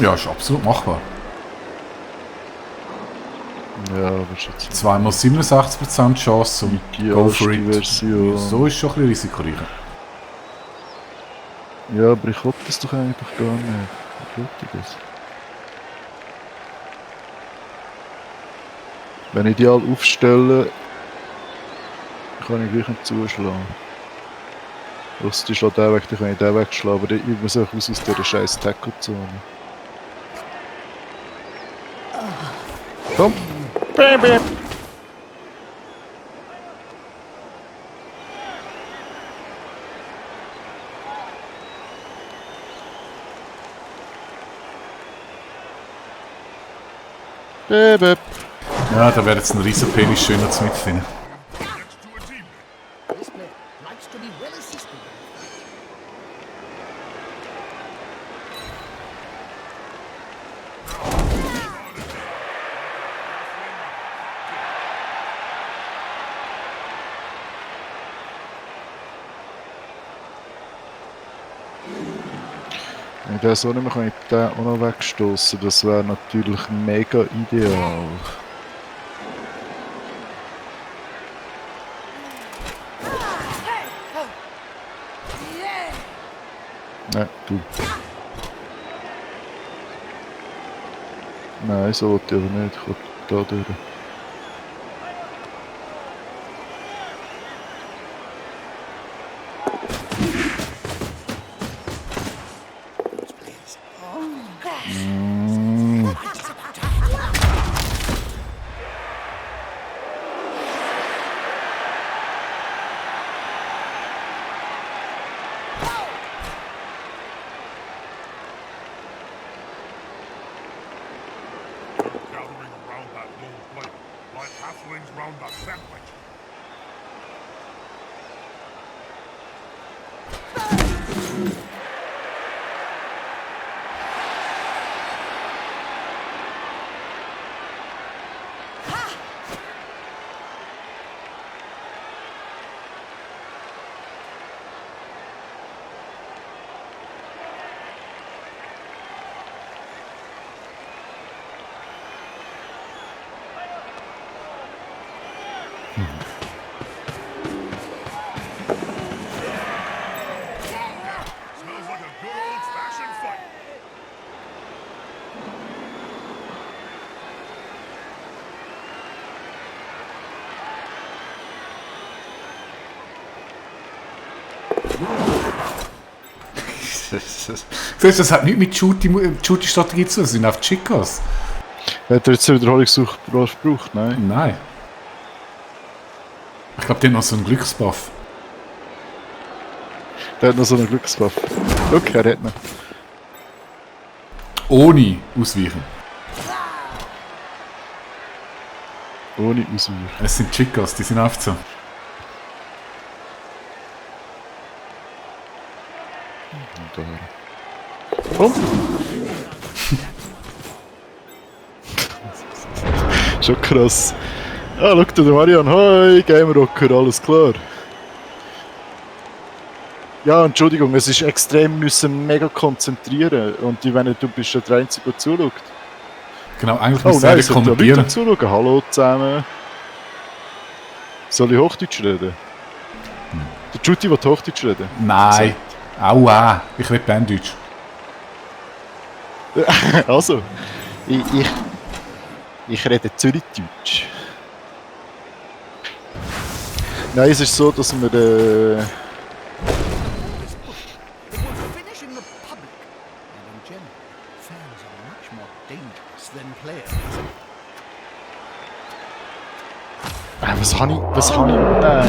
Ja, ist absolut machbar. Ja, aber jetzt Zweimal 67% Chance und die go for erste it. Version. So ist schon ein bisschen risikoreicher. Ja, aber ich wollte das doch eigentlich gar nicht. Ich wollte das. Wenn ich die alle aufstelle, kann ich gleich nicht zuschlagen. Ausser die schlägt den weg, dann kann ich den wegschlagen, aber ich muss auch raus aus dieser scheiß Tackle-Zone. Komm! Bam, bam. Bäb, bäb. Ja, da wäre jetzt ein riesen Penis schöner zu mitfinden. This player likes to be well assisted. Wenn ich den so nicht mehr kann, ich den auch noch wegstoßen. Das wäre natürlich mega ideal. Nein, du. Nein, so wollte ich aber nicht. Ich will da durch. Gathering around that lone player, like halflings round a sandwich. Smells like a good old-fashioned fight. Siehst du, das hat nichts mit Shooting-Strategie zu tun, das sind einfach Chicos. Hat er jetzt einen Wiederholungssuch gebraucht? Nein. Nein. Ich glaube, die haben noch so einen Glücksbuff. Der hat noch so einen Glückswaffe. Okay, er hat noch. Ohne Ausweichen. Ohne Ausweichen. Es sind Chicos, die sind oft so. Komm! Schon krass. Ah, schau dir den Marian. Hoi, Game Rocker, alles klar. Ja, Entschuldigung, es ist extrem, müssen mega konzentrieren. Und wenn du bist ja der Einzige, der zuschaut. Genau, eigentlich Oh müssen nein, wir es sind ja Leute kommentieren. zuschauen. Hallo zusammen. Soll ich Hochdeutsch reden? Der Juti will Hochdeutsch reden. Nein. Aua, ich rede Berndeutsch. Also, ich rede Zürichdeutsch. Nein, es ist so, dass wir It will finish in the public. And in general, fans are much more dangerous than players. Was habe ich? Nein,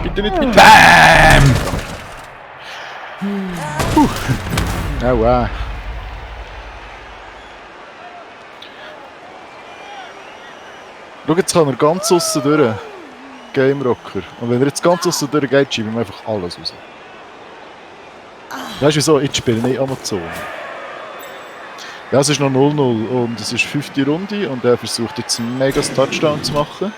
bitte nicht mit. BAM! Oh, wow. Schau, jetzt kann er ganz aussen durch. Game Rocker. Und wenn er jetzt ganz aussen durch geht, schieben wir einfach alles raus. Weißt du wieso? Jetzt spiele ich Amazon. Ja, es ist noch 0-0 und es ist 5. Runde und er versucht jetzt einen mega Touchdown zu machen.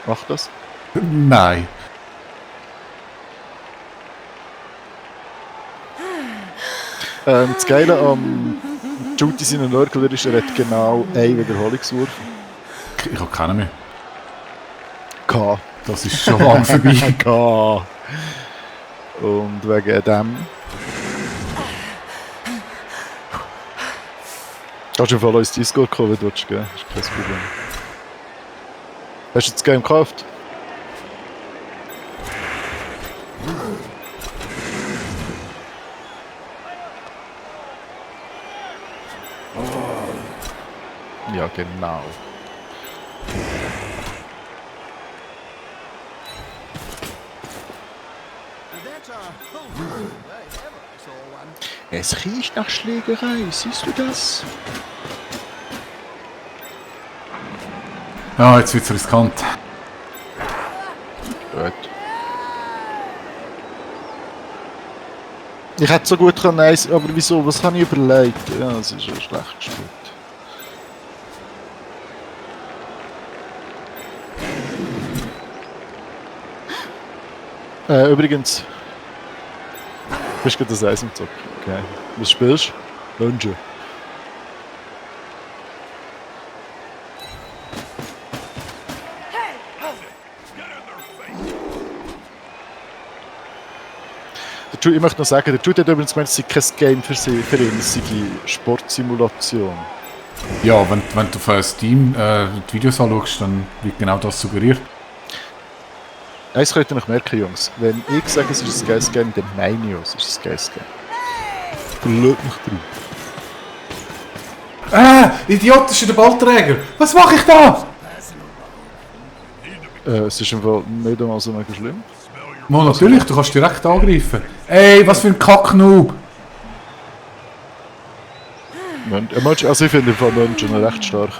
Mach das. Nein. Das Geile am Judy seinen Nörgler ist, er hat genau einen Wiederholungswurf. Ich habe keinen mehr. K. Das ist schon lang vorbei. K. Und wegen dem... Kannst du voll ins Discord kommen, wenn du willst, gell? Ist kein Problem. Hast du das Game gekauft? Ja, genau. That's a home run. If ever I saw one. Es riecht nach Schlägerei, siehst du das? Ja, jetzt wird es riskant. Gut. Ich hätte so gut können, aber wieso? Was habe ich überlegt? Ja, es ist ja schlecht gespielt. Übrigens. Bist du gerade das Eis im Zock? Okay. Was spielst du? Lunge. Ich möchte noch sagen, der Jude hat übrigens gemeint, es sei kein Game für ihn, es sei Sportsimulation. Ja, wenn du auf Steam die Videos anschaust, dann wird genau das suggeriert. Eins könnt ihr noch merken, Jungs. Wenn ich sage, es ist ein geiles Game, dann meine ich auch, es ist ein geiles Game. Verlaut mich drauf. Idiot, das ist der Ballträger! Was mache ich da? Es ist einfach nicht einmal so mega schlimm. Mal natürlich, du kannst direkt angreifen. Ey, was für ein Kacknoob! Also ich finde von Menschen recht stark.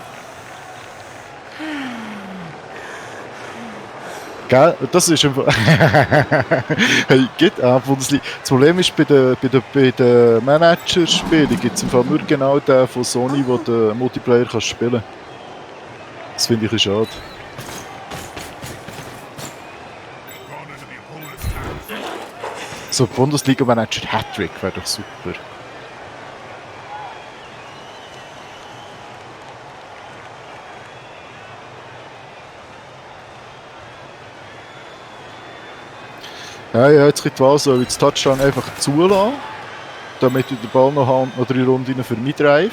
Gell? Das ist einfach... Hey, geht auch Bundesliga. Das Problem ist, bei den Manager-Spielen gibt es nur genau den von Sony, wo der Multiplayer kann spielen kann. Das finde ich schade. So Bundesliga-Manager Hattrick wäre doch super. Ja, jetzt gibt die Wahl, soll ich das Touchdown einfach zulassen, damit ich den Ball noch 3 Runden für mich Drive.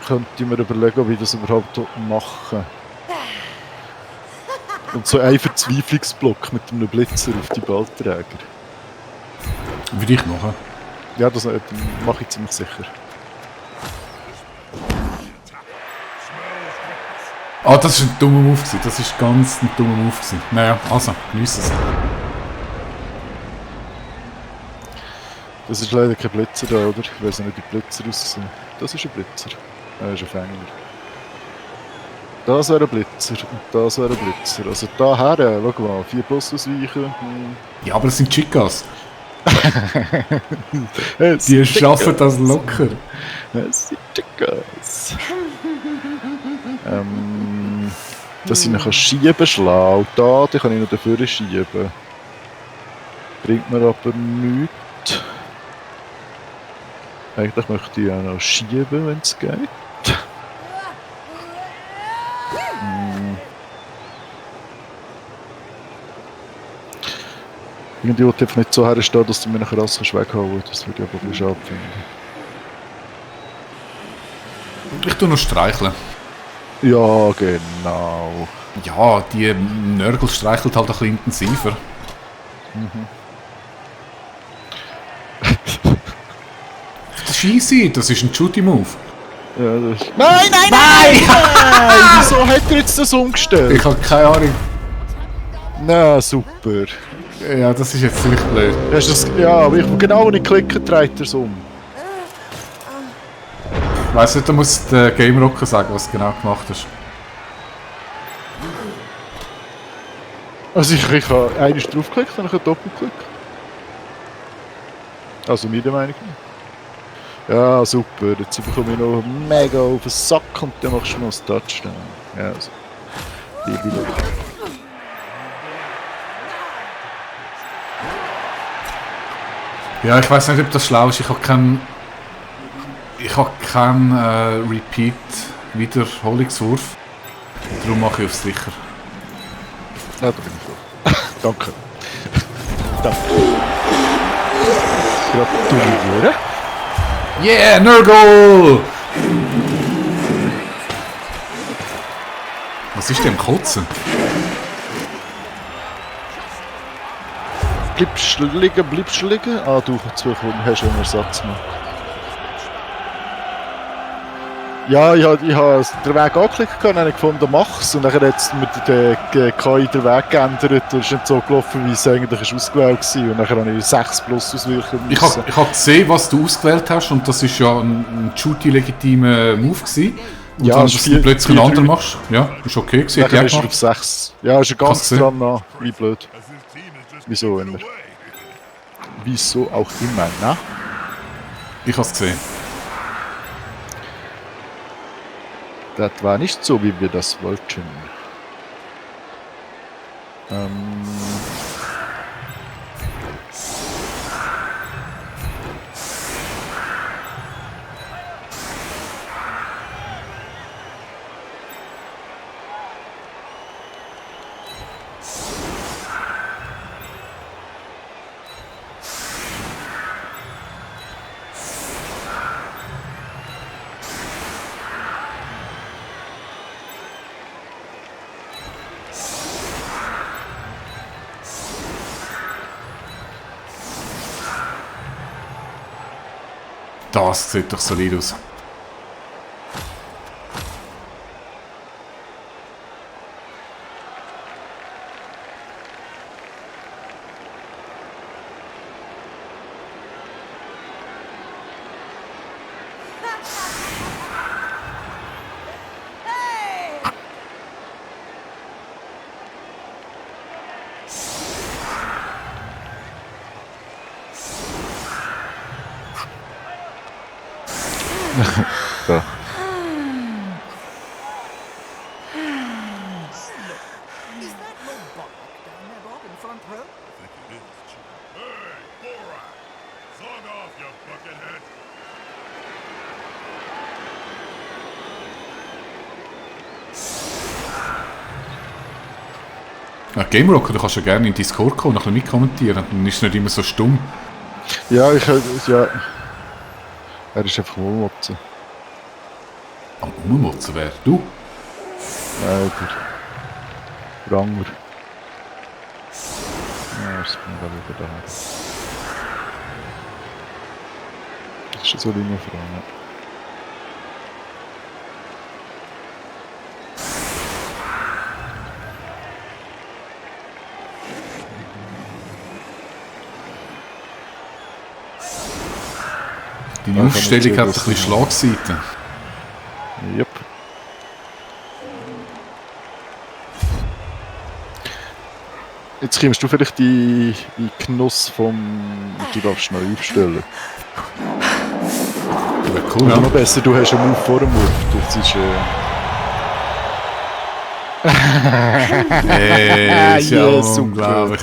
Könnte ich mir überlegen, ob ich das überhaupt mache. Und so ein Verzweiflungsblock mit einem Blitzer auf die Ballträger. Würde ich machen. Ja, das mache ich ziemlich sicher. Ah, das war ein dummer Move gewesen. Das ist ganz ein dummer Move gewesen. Naja, also, genieß es. Das ist leider kein Blitzer da, oder? Ich weiß nicht, wie die Blitzer aussehen. Das ist ein Blitzer. Das ist ein Fänger. Das wäre ein Blitzer und das wäre ein Blitzer. Also daher, schau mal, 4 plus ausweichen. Ja, aber das sind Chicas. Die schaffen das locker. Das sind Chicas. Dass ich noch schieben schlau. Da, die kann ich noch dafür schieben. Bringt mir aber nichts. Eigentlich möchte ich auch noch schieben, wenn es geht. Irgendwie will ich einfach nicht so herstehen, dass du mir nachher alles weghauen kannst. Das würde ich aber ein bisschen schade finden. Ich tue noch streicheln. Ja, genau. Ja, die Nörgel streichelt halt ein bisschen intensiver. Das ist easy, das ist ein Shooty-Move. Ja, das ist... Nein! Wieso hat er jetzt das umgestellt? Ich habe keine Ahnung. Na, super. Ja, das ist jetzt ziemlich blöd. Hast du das... Ja, aber genau wenn ich klicke, dreht er es um. Weißt du, da muss der Game Rocker sagen, was du genau gemacht hast. Also ich habe einmal draufgeklickt, dann einen Doppelklick. Also meiner Meinung nach. Ja, super. Jetzt bekomme ich noch mega auf den Sack und dann machst du noch das Touchdown. Ja, also. Liebe Leute. Ja, ich weiß nicht, ob das schlau ist. Ich habe keinen Repeat-Wiederholungswurf. Darum mache ich auf sicher. Ja, da bin ich froh. Danke. Danke. Gratuliere. Yeah, Nurgle! Was ist denn im Kotzen? Bleibst liegen. Ah, du hast einen Ersatz noch. Ja, ich habe den Weg angeklickt und habe gefunden, mach's. Und dann hat es mit der KI den Weg geändert und ist nicht so gelaufen, wie es eigentlich ausgewählt war. Und dann habe ich 6 plus ausweichen Ich müssen. habe gesehen, was du ausgewählt hast und das ist ja ein shooty-legitimer Move gewesen. Und Ja, dann, es dass ist du plötzlich einen 4-3. anderen machst, ja, ist okay gewesen. Dann Hätte ist ich er auch auf gemacht. 6. Ja, ist er ganz Kannst du dran nach. Wie blöd. As his team has just Wieso given immer? away. Wieso auch immer, ne? Ich habe es gesehen. Das war nicht so, wie wir das wollten. Das sieht doch solid aus. So. Is that your bollock down there, Bob, in front row? Hey, Borat! Song off, you buckethead! Ja, Game Rocker, du kannst ja gerne in Discord kommen und ein bisschen mitkommentieren, dann ist es nicht immer so stumm. Ja, ja. Er ist einfach Wohlmotzen. Am Ummotzen wäre du. Nein, der Ranger. Ja, das bin ich wieder daher. Das ist so eine Frage. Deine Ja, kann Aufstellung man hat ein sehen, bisschen Schlagseiten. Yep. Jetzt kommst du vielleicht in Genuss vom... Du darfst neu aufstellen. Wäre cool, Noch ja. besser, du hast einen Move vor dem Move. Das ist... Hey, ist ja Ja, super. unglaublich.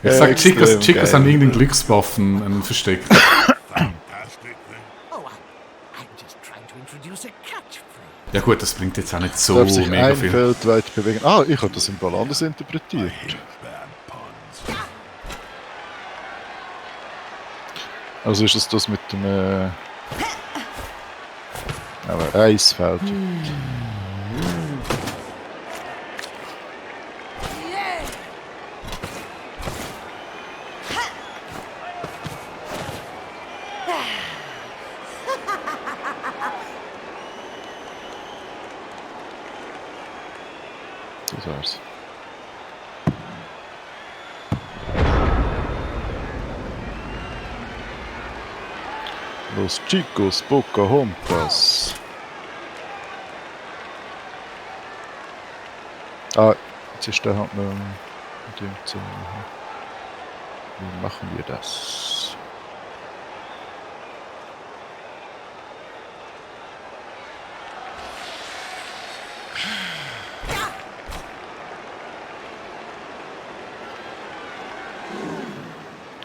Ich sag, Extrem Chicos geil. haben irgendeinen Glücksbuff, einen versteckt. Fantastic thing. Oh, I'm just trying to introduce a catchphrase. Ja gut, das bringt jetzt auch nicht so darf sich mega ein viel. Feld weit bewegen. Ah, ich habe das im Fall anders interpretiert. Bad puns. Also ist es das mit dem... Aber Eisfeld. Das war's. Los chicos Pocahontas. Ah, jetzt ist der halt noch mit dem zu. Wie machen wir das?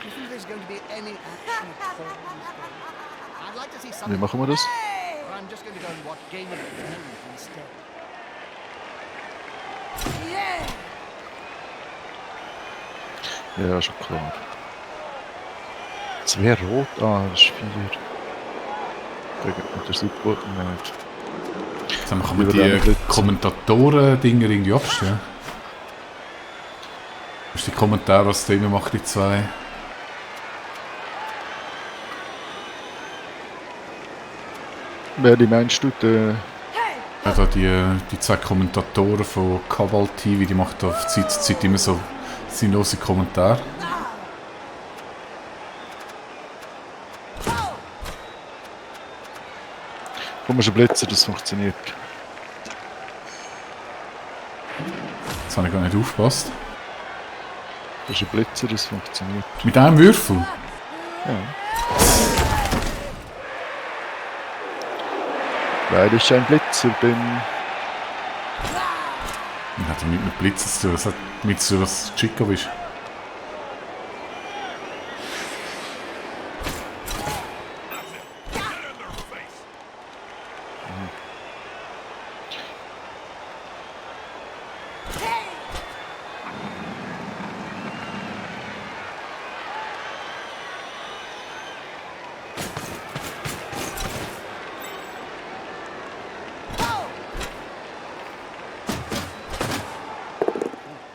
You think there's going to be any action at all. I'd like to see Wie something. machen wir das? But I'm just going to go and watch Game of Thrones instead. Ja, schon klar. 2 rot, das ist 4. Gegen den Support nicht. Jetzt kann man Über den die Blitz. Kommentatoren-Dinger irgendwie abstellen. Das ist die Kommentare, was der immer macht, die 2. Wer die meinst du? Der Also die 2 Kommentatoren von Kabal TV, die machen auf Zeit zu Zeit immer so sinnlose Kommentare. Komm, wir schon blitzen, das funktioniert. Jetzt habe ich gar nicht aufgepasst. Das ist ein Blitzer, das funktioniert. Mit einem Würfel? Ja. Weil ich ein Blitzer bin. Das hat ja nichts mit Blitzen zu tun, das hat damit zu tun, dass du Chico bist.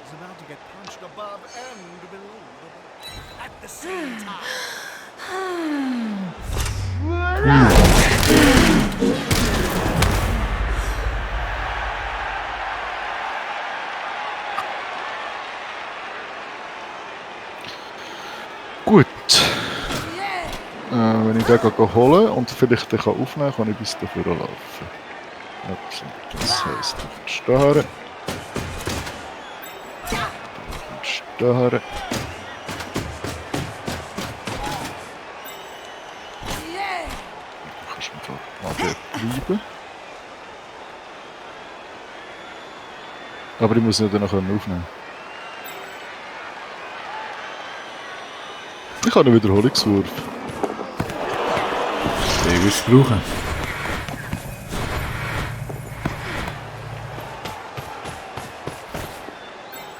He's about to get punched above and below the belt. At the same time. Gut. Wenn ich den holen und vielleicht den aufnehmen kann, kann ich bis dafür laufen. Das heisst, ich kann starren. Starren. Du kannst mir mal dort bleiben. Aber ich muss ihn dann noch aufnehmen. Ich habe einen Wiederholungswurf. Den wirst du brauchen.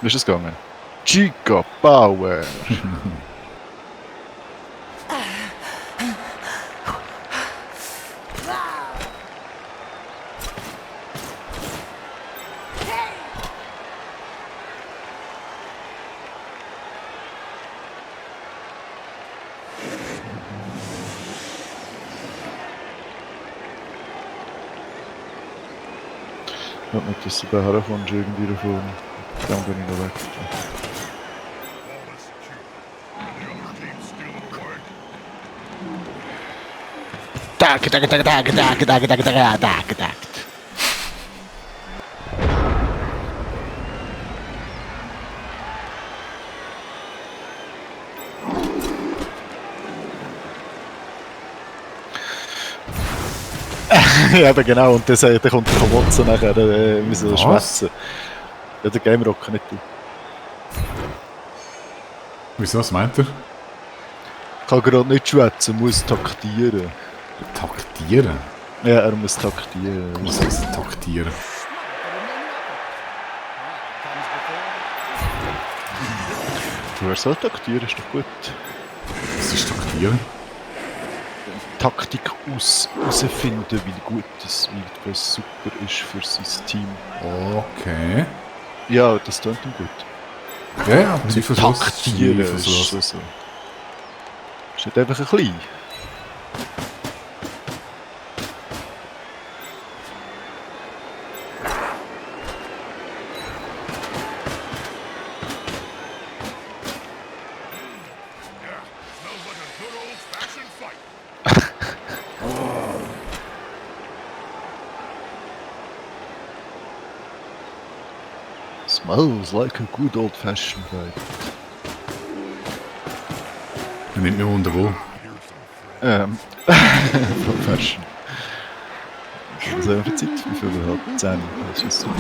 Wie ist es gegangen? Chica Power! Ich glaube nicht, dass du da herkommst irgendwie davon. Dann bin ich noch weg. All is secure. The other team's still at work. Ja, eben genau. Und dann kommt der Komotze nachher, müssen wir Was? schwätzen. Ja, der Game Rocker nicht du. Wieso, was meint er? Kann gerade nicht schwätzen, muss taktieren. Taktieren? Ja, er muss taktieren. Was heißt taktieren? Du soll taktieren, ist doch gut. Was ist taktieren? Taktik herausfinden, wie gut das, wie was super ist für sein Team. Okay. Ja, das klingt ihm gut. Ja, ja, zweifellos. Taktieren ist Zweifellos. so. Ist nicht einfach ein klein. Yeah, smells like a good old-fashioned fight. Smells like a good old fashioned fight. Nicht mehr wunder wo. Old fashion. Was haben wir für Zeit? Wie viel wir haben? 10. Das ist super.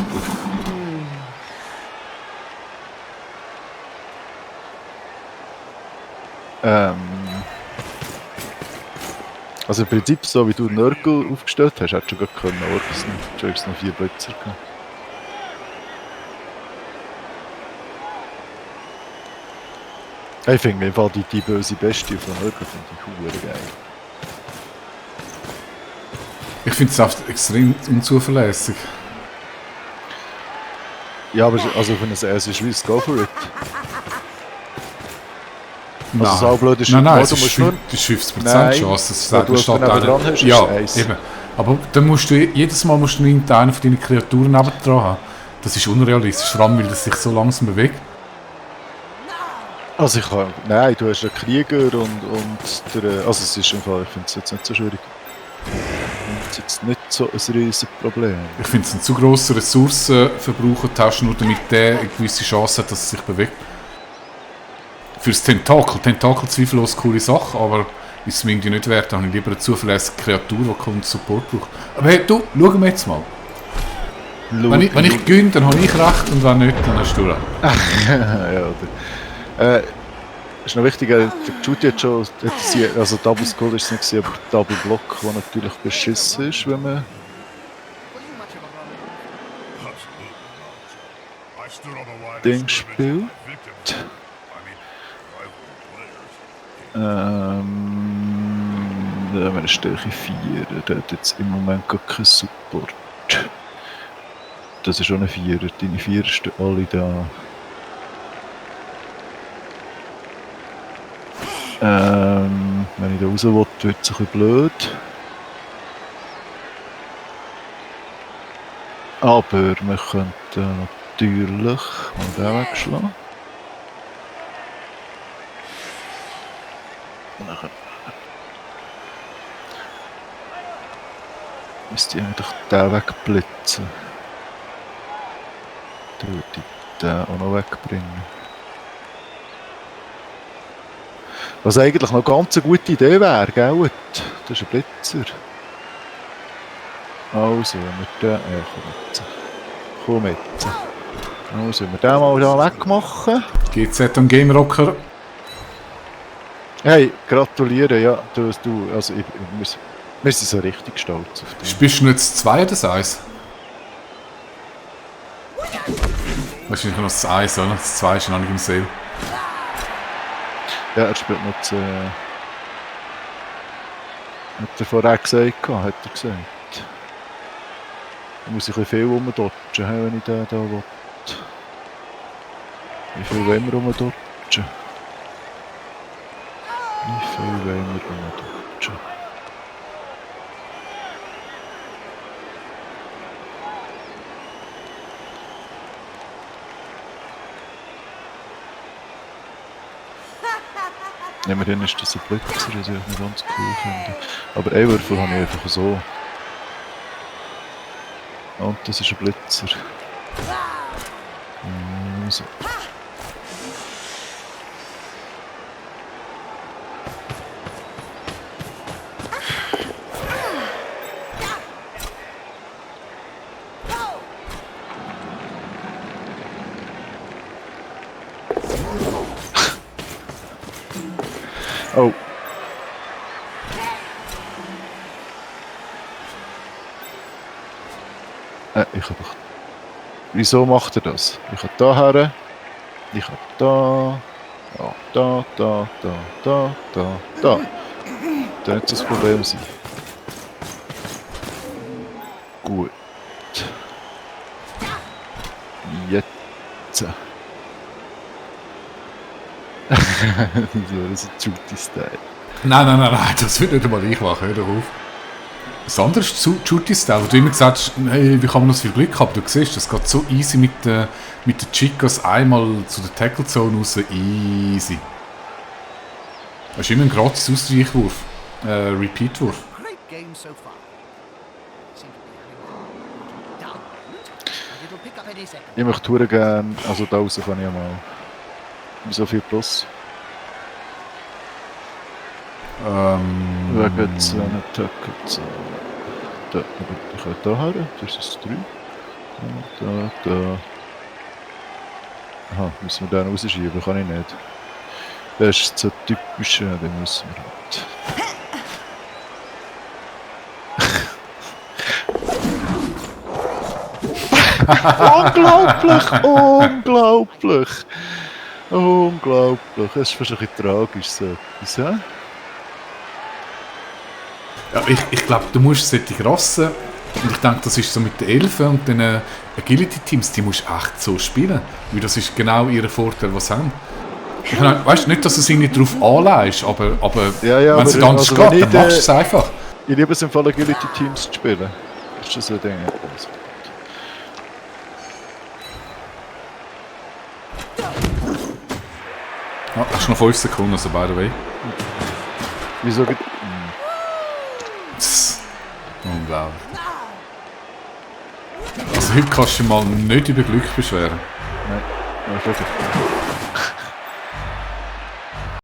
Also im Prinzip, so wie du Nörgel aufgestellt hast, hättest du schon können, oder? Du hast noch 4 Blitzer gehabt. Ich finde im Fall die böse Bestie von Nörgel finde ich verdammt geil. Ich finde es oft extrem unzuverlässig. Ja, aber also für ein erstes Schweiz, go for it. Also so blöd ist Nein, es es nicht. ist 50% Nein, Chance, dass weil du es dran hast, ist ja, es 1. eben. Aber dann musst du jedes Mal irgendeinen von deinen Kreaturen nebendran haben. Das ist unrealistisch, vor allem weil das sich so langsam bewegt. Also ich kann... Nein, du hast einen Krieger und der... Also es ist im Fall, ich finde es jetzt nicht so schwierig. Es ist jetzt nicht so ein riesiges Problem. Ich finde es ein zu grosser Ressourcenverbrauch, und hast nur damit der eine gewisse Chance hat, dass es sich bewegt. Fürs Tentakel. Tentakel zweifellos eine coole Sache, aber ist es mir irgendwie nicht wert. Da habe ich lieber eine zuverlässige Kreatur, die kommt Support braucht. Aber hey, du, schauen wir jetzt mal. Wenn ich gewinne, dann habe ich recht, und wenn nicht, dann hast du recht. Ja, oder? Ist noch wichtig, der Judy hat schon, also Double Skull ist es nicht gewesen, aber Double Block, der natürlich beschissen ist, wenn man I stood on the line Ding of scrimmage spielt. with my victims. I mean, rival players. Da haben wir eine Stärke 4, der hat jetzt im Moment gar keinen Support. Das ist schon eine 4, deine 4 stehen alle da. Wenn ich da raus will, wird es ein bisschen blöd. Aber wir könnten natürlich mal den wegschlagen. Nachher müsste ich eigentlich den wegblitzen. Dann würde ich den auch noch wegbringen. Was eigentlich noch ganz eine gute Idee wäre, gell? Das ist ein Blitzer. Also, wenn wir den... Ja, komm jetzt. Also, wenn wir den mal da wegmachen. GZ und Game Rocker. Hey, gratuliere, ja. Also, wir sind so richtig stolz auf dich. Bist du jetzt 2 oder das 1? Wahrscheinlich nur das 1, oder? Das 2 ist noch nicht im Sale. Ja, er spielt noch das... Hat er vorher gesagt, hat er gesagt. Da muss ich ein bisschen viel rumdodgen, wenn ich den da will. Wie viel wollen wir rumdodgen? Wie viel wollen wir rumdodgen? Immerhin ist das ein Blitzer, das ich nicht ganz cool finde. Aber einen Würfel habe ich einfach so. Und das ist ein Blitzer. So. Oh. Ich habe doch... Wieso macht er das? Ich habe da her. Ich habe da. Ja, da. Da wird das Problem sein. Gut. Jetzt. So, das ist ein Judy-Style. Nein, das wird nicht einmal ich machen, hör doch auf. Das andere ist Judy-Style, wo du immer gesagt hast, hey, wie kann man noch so viel Glück haben? Du siehst, das geht so easy mit den Chicos einmal zu der Tackle-Zone raus, easy. Das ist immer ein gratis Ausweichwurf, Repeat-Wurf. Great game so far. Seem to be having a dull moment, but it'll pick up any second. Ich möchte verdammt gerne, also da raus kann ich ja mal. So viel Plus. Wegen jetzt einen Tackle. Da, ich kann da her, das ist 3. Da. Aha, müssen wir den rausschieben, kann ich nicht. Das ist so typisch, den müssen wir halt. Unglaublich! Unglaublich! Unglaublich! Das ist fast ein bisschen tragisch, so etwas, hä? Ja, ich glaube, du musst solche Rassen, und ich denke, das ist so mit den Elfen und den Agility-Teams, die musst du echt so spielen. Weil das ist genau ihr Vorteil, was sie haben. Ich meine, weißt nicht, dass du es irgendwie darauf anlegst, aber Ja, wenn es aber anders also wenn geht, ich dann machst du es einfach. Ich liebe es im Fall Agility-Teams zu spielen. Ist das so ein Ding? Ja, das ist noch 5 Sekunden, also by the way. Wieso gibt Tss, unglaublich. Also heute kannst du dich mal nicht über Glück beschweren. Nein, wirklich.